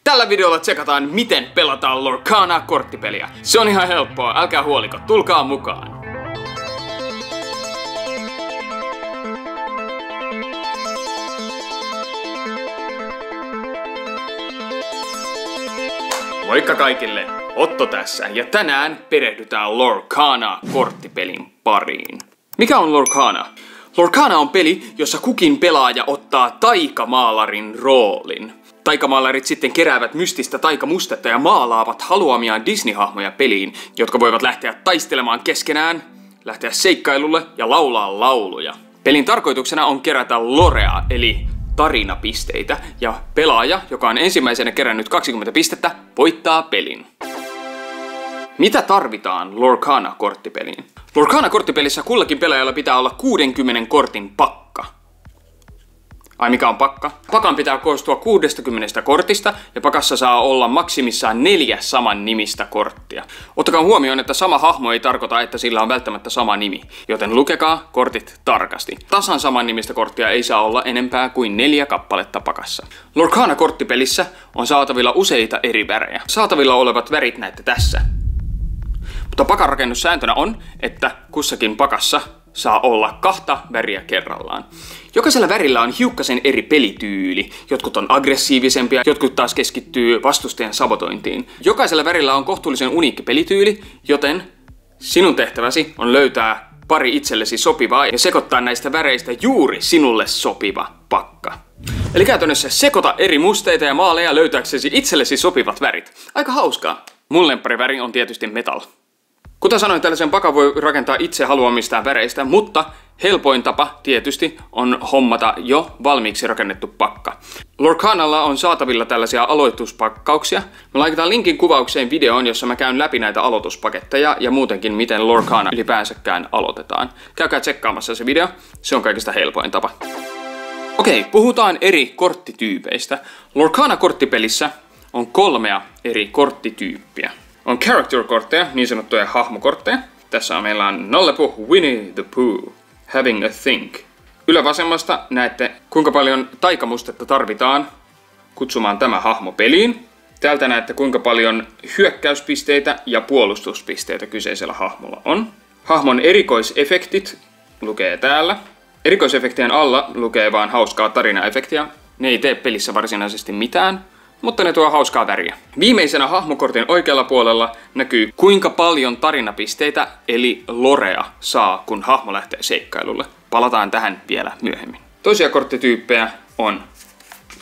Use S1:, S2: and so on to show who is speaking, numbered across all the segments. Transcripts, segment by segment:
S1: Tällä videolla tsekataan, miten pelataan Lorcana-korttipeliä. Se on ihan helppoa, älkää huoliko, tulkaa mukaan. Moikka kaikille, Otto tässä, ja tänään perehdytään Lorcana-korttipelin pariin. Mikä on Lorcana? Lorcana on peli, jossa kukin pelaaja ottaa taikamaalarin roolin. Taikamaalarit sitten keräävät mystistä taikamustetta ja maalaavat haluamiaan Disney-hahmoja peliin, jotka voivat lähteä taistelemaan keskenään, lähteä seikkailulle ja laulaa lauluja. Pelin tarkoituksena on kerätä lorea, eli tarinapisteitä, ja pelaaja, joka on ensimmäisenä kerännyt 20 pistettä, voittaa pelin. Mitä tarvitaan Lorcana-korttipeliin? Lorcana-korttipelissä kullakin pelaajalla pitää olla 60 kortin pakka. Ai mikä on pakka? Pakan pitää koostua 60 kortista ja pakassa saa olla maksimissaan 4 saman nimistä korttia. Ottakaa huomioon, että sama hahmo ei tarkoita, että sillä on välttämättä sama nimi, joten lukekaa kortit tarkasti. Tasan saman nimistä korttia ei saa olla enempää kuin 4 kappaletta pakassa. Lorcana-korttipelissä on saatavilla useita eri värejä. Saatavilla olevat värit näette tässä. Mutta pakan rakennussääntönä on, että kussakin pakassa saa olla 2 väriä kerrallaan. Jokaisella värillä on hiukkasen eri pelityyli. Jotkut on aggressiivisempia, jotkut taas keskittyy vastustajan sabotointiin. Jokaisella värillä on kohtuullisen uniikki pelityyli, joten sinun tehtäväsi on löytää pari itsellesi sopivaa ja sekoittaa näistä väreistä juuri sinulle sopiva pakka. Eli käytännössä sekoita eri musteita ja maaleja löytääksesi itsellesi sopivat värit. Aika hauskaa. Mun lemppariväri on tietysti metal. Kuten sanoin, tällaisen pakan voi rakentaa itse haluamistaan väreistä, mutta helpoin tapa tietysti on hommata jo valmiiksi rakennettu pakka. Lorcanalla on saatavilla tällaisia aloituspakkauksia. Me laitetaan linkin kuvaukseen videoon, jossa mä käyn läpi näitä aloituspaketteja ja muutenkin miten Lorcana ylipäänsäkään aloitetaan. Käykää tsekkaamassa se video, se on kaikista helpoin tapa. Okei, puhutaan eri korttityypeistä. Lorcana-korttipelissä on 3 eri korttityyppiä. On character-kortteja, niin sanottuja hahmokortteja. Tässä meillä on Nallepu Winnie the Pooh, Having a Think. Ylävasemmasta näette, kuinka paljon taikamustetta tarvitaan kutsumaan tämä hahmo peliin. Täältä näette, kuinka paljon hyökkäyspisteitä ja puolustuspisteitä kyseisellä hahmolla on. Hahmon erikoisefektit lukee täällä. Erikoisefektien alla lukee vaan hauskaa tarinaefektiä. Ne ei tee pelissä varsinaisesti mitään, mutta ne tuo hauskaa väriä. Viimeisenä hahmokortin oikealla puolella näkyy, kuinka paljon tarinapisteitä eli lorea saa, kun hahmo lähtee seikkailulle. Palataan tähän vielä myöhemmin. Toisia korttityyppejä on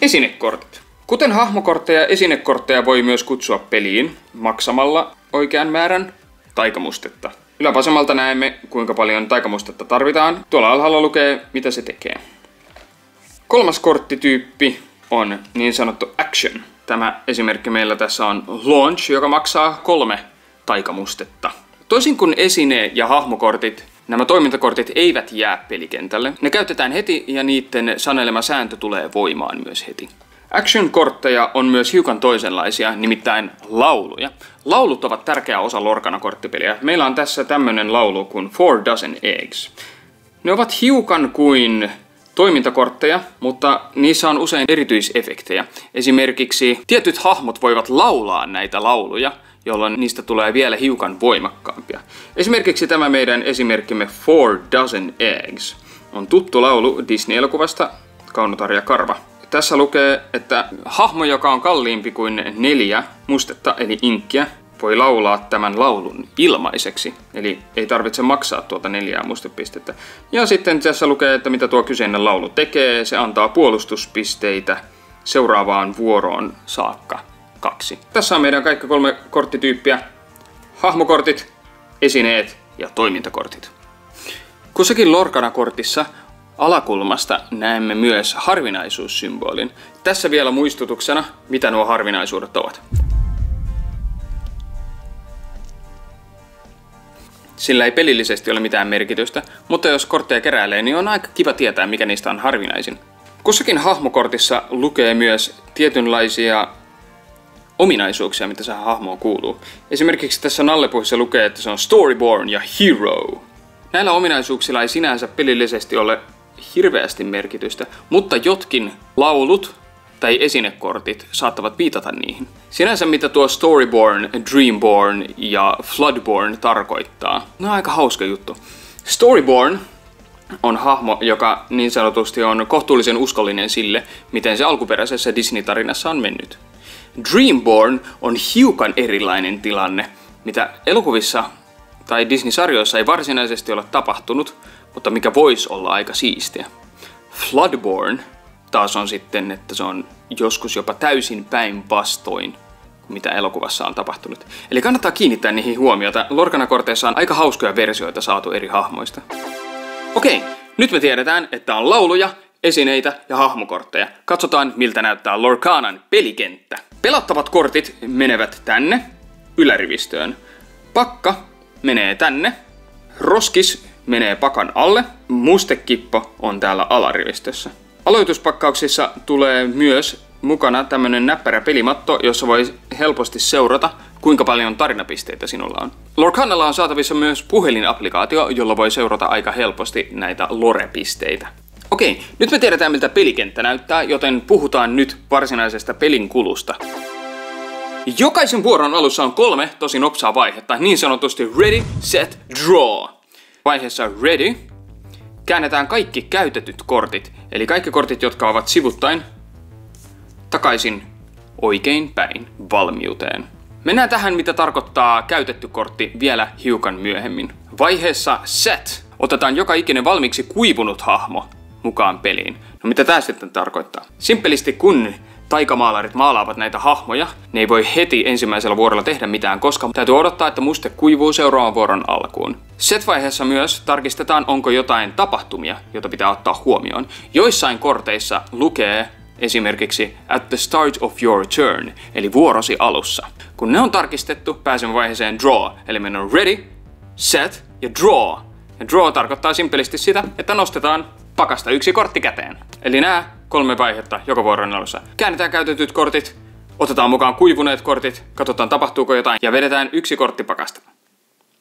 S1: esinekortit. Kuten hahmokortteja, esinekortteja voi myös kutsua peliin maksamalla oikean määrän taikamustetta. Ylävasemmalta näemme, kuinka paljon taikamustetta tarvitaan. Tuolla alhaalla lukee, mitä se tekee. Kolmas korttityyppi on niin sanottu action. Tämä esimerkki meillä tässä on launch, joka maksaa 3 taikamustetta. Toisin kuin esine- ja hahmokortit, nämä toimintakortit eivät jää pelikentälle. Ne käytetään heti ja niiden sanelema sääntö tulee voimaan myös heti. Action-kortteja on myös hiukan toisenlaisia, nimittäin lauluja. Laulut ovat tärkeä osa Lorcana-korttipeliä. Meillä on tässä tämmönen laulu kuin 4 Dozen Eggs. Ne ovat hiukan kuin toimintakortteja, mutta niissä on usein erityisefektejä. Esimerkiksi tietyt hahmot voivat laulaa näitä lauluja, jolloin niistä tulee vielä hiukan voimakkaampia. Esimerkiksi tämä meidän esimerkkimme 4 Dozen Eggs on tuttu laulu Disney-elokuvasta Kaunotar ja Karva. Tässä lukee, että hahmo, joka on kalliimpi kuin 4 mustetta eli inkkiä, voi laulaa tämän laulun ilmaiseksi, eli ei tarvitse maksaa tuota 4 mustepistettä. Ja sitten tässä lukee, että mitä tuo kyseinen laulu tekee. Se antaa puolustuspisteitä seuraavaan vuoroon saakka 2. Tässä on meidän kaikki 3 korttityyppiä. Hahmokortit, esineet ja toimintakortit. Kussakin Lorcana-kortissa alakulmasta näemme myös harvinaisuussymbolin. Tässä vielä muistutuksena, mitä nuo harvinaisuudet ovat. Sillä ei pelillisesti ole mitään merkitystä, mutta jos kortteja keräilee, niin on aika kiva tietää, mikä niistä on harvinaisin. Kussakin hahmokortissa lukee myös tietynlaisia ominaisuuksia, mitä se hahmoon kuuluu. Esimerkiksi tässä Nallepuissa lukee, että se on Storyborn ja Hero. Näillä ominaisuuksilla ei sinänsä pelillisesti ole hirveästi merkitystä, mutta jotkin laulut tai esinekortit saattavat viitata niihin. Sinänsä mitä tuo Storyborn, Dreamborn ja Floodborn tarkoittaa, no aika hauska juttu. Storyborn on hahmo, joka niin sanotusti on kohtuullisen uskollinen sille, miten se alkuperäisessä Disney-tarinassa on mennyt. Dreamborn on hiukan erilainen tilanne, mitä elokuvissa tai Disney-sarjoissa ei varsinaisesti ole tapahtunut, mutta mikä voisi olla aika siistiä. Floodborn taas on sitten, että se on joskus jopa täysin päinvastoin, mitä elokuvassa on tapahtunut. Eli kannattaa kiinnittää niihin huomiota. Lorcana-korteissa on aika hauskoja versioita saatu eri hahmoista. Okei, nyt me tiedetään, että on lauluja, esineitä ja hahmokortteja. Katsotaan, miltä näyttää Lorcanan pelikenttä. Pelattavat kortit menevät tänne, ylärivistöön. Pakka menee tänne. Roskis menee pakan alle. Mustekippo on täällä alarivistössä. Aloituspakkauksissa tulee myös mukana tämmönen näppärä pelimatto, jossa voi helposti seurata, kuinka paljon tarinapisteitä sinulla on. Lorcanalla on saatavissa myös puhelinapplikaatio, jolla voi seurata aika helposti näitä lore-pisteitä. Okei, nyt me tiedetään miltä pelikenttä näyttää, joten puhutaan nyt varsinaisesta pelin kulusta. Jokaisen vuoron alussa on 3 tosi nopsaa vaihetta, niin sanotusti ready, set, draw. Vaiheessa ready käännetään kaikki käytetyt kortit, eli kaikki kortit, jotka ovat sivuttain, takaisin oikein päin valmiuteen. Mennään tähän, mitä tarkoittaa käytetty kortti vielä hiukan myöhemmin. Vaiheessa set otetaan joka ikinen valmiiksi kuivunut hahmo mukaan peliin. No mitä tää sitten tarkoittaa? Simppelisti kun taikamaalarit maalaavat näitä hahmoja, ne ei voi heti ensimmäisellä vuorolla tehdä mitään, koska täytyy odottaa, että muste kuivuu seuraavan vuoron alkuun. Set-vaiheessa myös tarkistetaan, onko jotain tapahtumia, joita pitää ottaa huomioon. Joissain korteissa lukee esimerkiksi at the start of your turn, eli vuorosi alussa. Kun ne on tarkistettu, pääsemme vaiheeseen draw, eli meillä on ready, set ja draw. Ja draw tarkoittaa simpelisti sitä, että nostetaan pakasta yksi kortti käteen. Eli nämä 3 vaihetta joka vuoron alussa. Käännetään käytetyt kortit, otetaan mukaan kuivuneet kortit, katsotaan tapahtuuko jotain ja vedetään yksi kortti pakasta.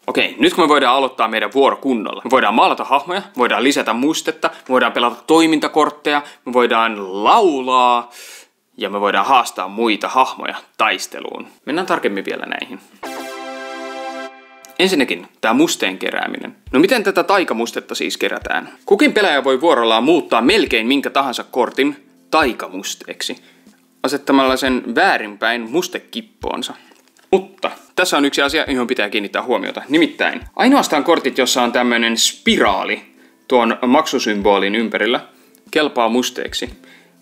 S1: Okei, nyt kun me voidaan aloittaa meidän vuoro kunnolla. Me voidaan maalata hahmoja, me voidaan lisätä mustetta, me voidaan pelata toimintakortteja, me voidaan laulaa ja me voidaan haastaa muita hahmoja taisteluun. Mennään tarkemmin vielä näihin. Ensinnäkin tämä musteen kerääminen. No miten tätä taikamustetta siis kerätään? Kukin pelaaja voi vuorollaan muuttaa melkein minkä tahansa kortin taikamusteeksi asettamalla sen väärinpäin mustekippoonsa. Mutta tässä on yksi asia, johon pitää kiinnittää huomiota. Nimittäin ainoastaan kortit, jossa on tämmöinen spiraali tuon maksusymbolin ympärillä, kelpaa musteeksi.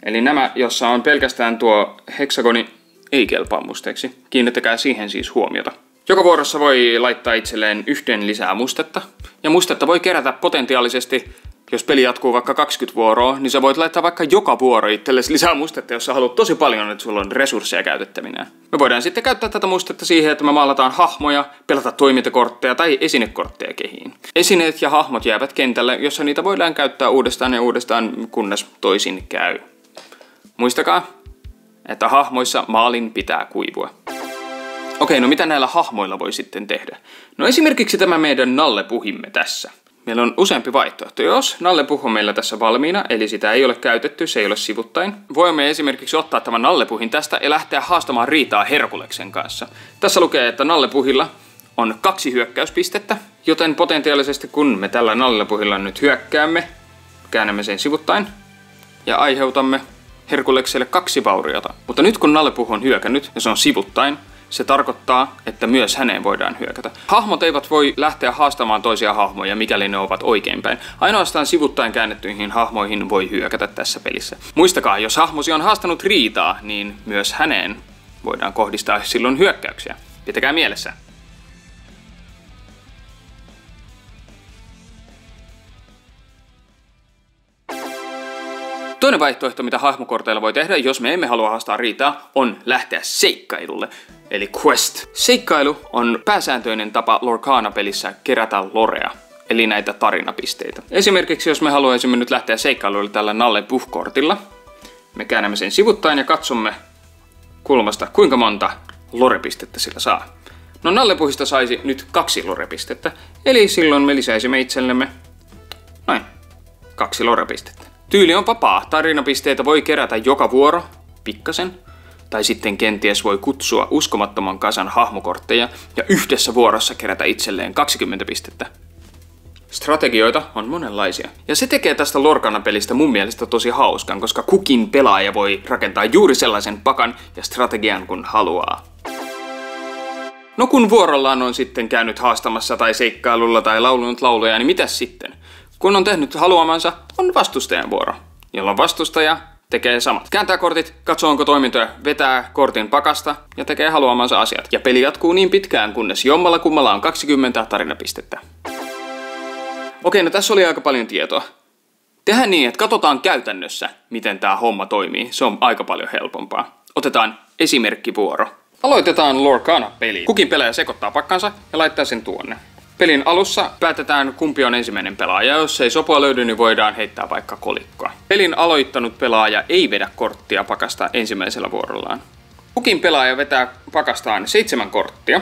S1: Eli nämä, jossa on pelkästään tuo heksagoni, ei kelpaa musteeksi. Kiinnittäkää siihen siis huomiota. Joka vuorossa voi laittaa itselleen 1 lisää mustetta. Ja mustetta voi kerätä potentiaalisesti, jos peli jatkuu vaikka 20 vuoroa, niin sä voit laittaa vaikka joka vuoro itsellesi lisää mustetta, jos sä haluat tosi paljon, että sulla on resursseja käytettävinä. Me voidaan sitten käyttää tätä mustetta siihen, että me maalataan hahmoja, pelata toimintakortteja tai esinekortteja kehiin. Esineet ja hahmot jäävät kentälle, jossa niitä voidaan käyttää uudestaan ja uudestaan, kunnes toisin käy. Muistakaa, että hahmoissa maalin pitää kuivua. Okei, no mitä näillä hahmoilla voi sitten tehdä? No esimerkiksi tämä meidän nallepuhimme tässä. Meillä on useampi vaihtoehto. Jos nallepuh on meillä tässä valmiina, eli sitä ei ole käytetty, se ei ole sivuttain, voimme esimerkiksi ottaa tämän nallepuhin tästä ja lähteä haastamaan riitaa Herkuleksen kanssa. Tässä lukee, että nallepuhilla on 2 hyökkäyspistettä, joten potentiaalisesti kun me tällä nallepuhilla nyt hyökkäämme, käännämme sen sivuttain ja aiheutamme Herkulekselle 2 vauriota. Mutta nyt kun nallepuh on hyökännyt ja se on sivuttain, se tarkoittaa, että myös häneen voidaan hyökätä. Hahmot eivät voi lähteä haastamaan toisia hahmoja, mikäli ne ovat oikeinpäin. Ainoastaan sivuttain käännettyihin hahmoihin voi hyökätä tässä pelissä. Muistakaa, jos hahmosi on haastanut riitaa, niin myös häneen voidaan kohdistaa silloin hyökkäyksiä. Pitäkää mielessä. Toinen vaihtoehto, mitä hahmokorteilla voi tehdä, jos me emme halua haastaa riitaa, on lähteä seikkailulle, eli quest. Seikkailu on pääsääntöinen tapa Lorcana-pelissä kerätä lorea, eli näitä tarinapisteitä. Esimerkiksi jos me haluaisimme nyt lähteä seikkailulle tällä nallepuh-kortilla, me käännämme sen sivuttain ja katsomme kulmasta, kuinka monta lorepistettä sillä saa. No nallepuhista saisi nyt 2 lorepistettä, eli silloin me lisäisimme itsellemme noin 2 lorepistettä. Tyyli on vapaa. Tarinapisteitä voi kerätä joka vuoro pikkasen. Tai sitten kenties voi kutsua uskomattoman kasan hahmokortteja ja yhdessä vuorossa kerätä itselleen 20 pistettä. Strategioita on monenlaisia. Ja se tekee tästä Lorcana-pelistä mun mielestä tosi hauskan, koska kukin pelaaja voi rakentaa juuri sellaisen pakan ja strategian kun haluaa. No kun vuorollaan on sitten käynyt haastamassa tai seikkailulla tai laulunut lauluja, niin mitäs sitten? Kun on tehnyt haluamansa, on vastustajan vuoro, jolloin vastustaja tekee samat. Kääntää kortit, katsoo onko toimintoja, vetää kortin pakasta ja tekee haluamansa asiat. Ja peli jatkuu niin pitkään, kunnes jommalla kummalla on 20 tarinapistettä. Okei, no tässä oli aika paljon tietoa. Tehdään niin, että katsotaan käytännössä, miten tämä homma toimii. Se on aika paljon helpompaa. Otetaan esimerkkivuoro. Aloitetaan Lorcana-peli. Kukin pelaaja sekoittaa pakkansa ja laittaa sen tuonne. Pelin alussa päätetään kumpi on ensimmäinen pelaaja. Jos ei sopua löydy, niin voidaan heittää vaikka kolikkoa. Pelin aloittanut pelaaja ei vedä korttia pakasta ensimmäisellä vuorollaan. Kukin pelaaja vetää pakastaan 7 korttia.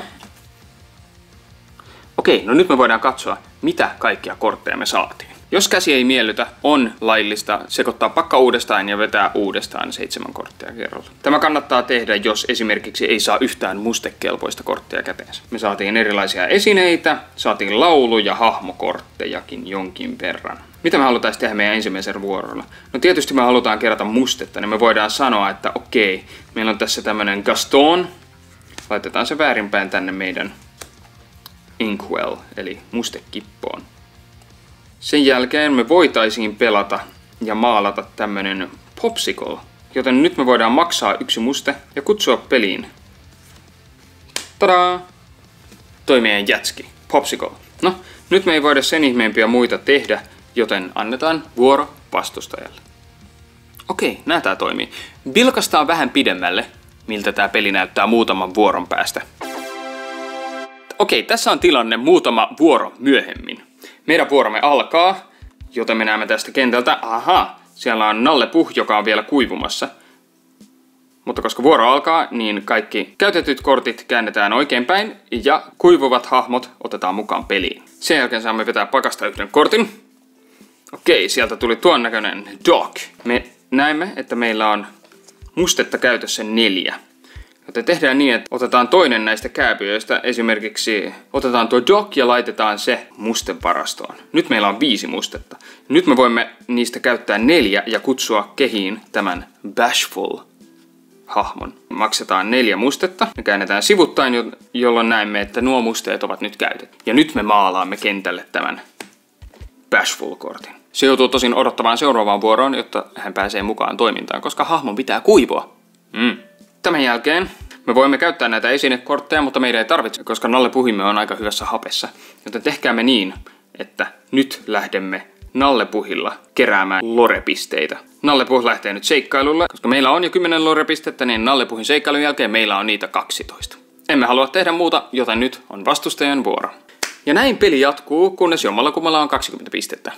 S1: Okei, no nyt me voidaan katsoa, mitä kaikkia kortteja me saatiin. Jos käsi ei miellytä, on laillista sekoittaa pakka uudestaan ja vetää uudestaan 7 korttia kerralla. Tämä kannattaa tehdä, jos esimerkiksi ei saa yhtään mustekelpoista korttia käteensä. Me saatiin erilaisia esineitä, saatiin laulu- ja hahmokorttejakin jonkin verran. Mitä me halutaan tehdä meidän ensimmäisellä vuorolla? No tietysti me halutaan kerätä mustetta, niin me voidaan sanoa, että okei, meillä on tässä tämmönen Gaston. Laitetaan se väärinpäin tänne meidän Inkwell, eli mustekippoon. Sen jälkeen me voitaisiin pelata ja maalata tämmönen Popsicle, joten nyt me voidaan maksaa 1 muste ja kutsua peliin. Tadaa! Toi meidän jätski, Popsicle. No, nyt me ei voida sen ihmeempiä muita tehdä, joten annetaan vuoro vastustajalle. Okei, nää tää toimii. Vilkastaan vähän pidemmälle, miltä tää peli näyttää muutaman vuoron päästä. Okei, tässä on tilanne muutama vuoro myöhemmin. Meidän vuoromme alkaa, joten me näemme tästä kentältä, aha, siellä on Nalle Puh, joka on vielä kuivumassa. Mutta koska vuoro alkaa, niin kaikki käytetyt kortit käännetään oikeinpäin ja kuivuvat hahmot otetaan mukaan peliin. Sen jälkeen saamme vetää pakasta 1 kortin. Okei, sieltä tuli tuon näköinen Doc. Me näemme, että meillä on mustetta käytössä 4. Joten tehdään niin, että otetaan toinen näistä kääpiöistä, esimerkiksi otetaan tuo Doc ja laitetaan se mustevarastoon. Nyt meillä on 5 mustetta. Nyt me voimme niistä käyttää 4 ja kutsua kehiin tämän Bashful-hahmon. Maksetaan 4 mustetta ja käännetään sivuttain, jolloin näemme, että nuo musteet ovat nyt käytetty. Ja nyt me maalaamme kentälle tämän Bashful-kortin. Se joutuu tosin odottamaan seuraavaan vuoroon, jotta hän pääsee mukaan toimintaan, koska hahmon pitää kuivua. Tämän jälkeen me voimme käyttää näitä esinekortteja, mutta meidän ei tarvitse, koska Nalle Puhimme on aika hyvässä hapessa. Joten tehkäämme niin, että nyt lähdemme Nalle Puhilla keräämään lorepisteitä. Nalle Puh lähtee nyt seikkailulle, koska meillä on jo 10 lorepistettä, niin Nalle Puhin seikkailun jälkeen meillä on niitä 12. Emme halua tehdä muuta, joten nyt on vastustajan vuoro. Ja näin peli jatkuu, kunnes jommalla kummalla on 20 pistettä.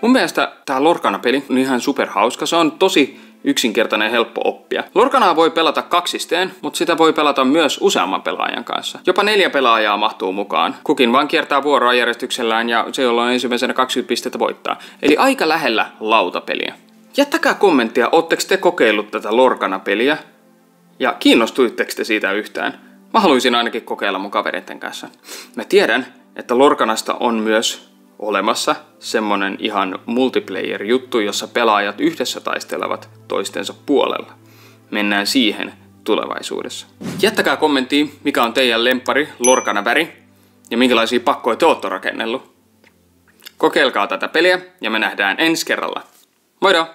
S1: Mun mielestä tää Lorcana-peli on ihan superhauska. Se on tosi yksinkertainen ja helppo oppia. Lorcanaa voi pelata kaksisteen, mutta sitä voi pelata myös useamman pelaajan kanssa. Jopa 4 pelaajaa mahtuu mukaan. Kukin vaan kiertää vuoroa järjestyksellään ja se, jolla on ensimmäisenä 20 pistettä, voittaa. Eli aika lähellä lautapeliä. Jättäkää kommenttia, ootteko te kokeillut tätä Lorcana-peliä? Ja kiinnostuitteko te siitä yhtään? Mä haluaisin ainakin kokeilla mun kavereiden kanssa. Mä tiedän, että Lorcanasta on myös olemassa semmonen ihan multiplayer-juttu, jossa pelaajat yhdessä taistelevat toistensa puolella. Mennään siihen tulevaisuudessa. Jättäkää kommenttiin, mikä on teidän lemppari Lorcana-väri ja minkälaisia pakkoja te ootte rakennellut. Kokeilkaa tätä peliä ja me nähdään ensi kerralla. Moido!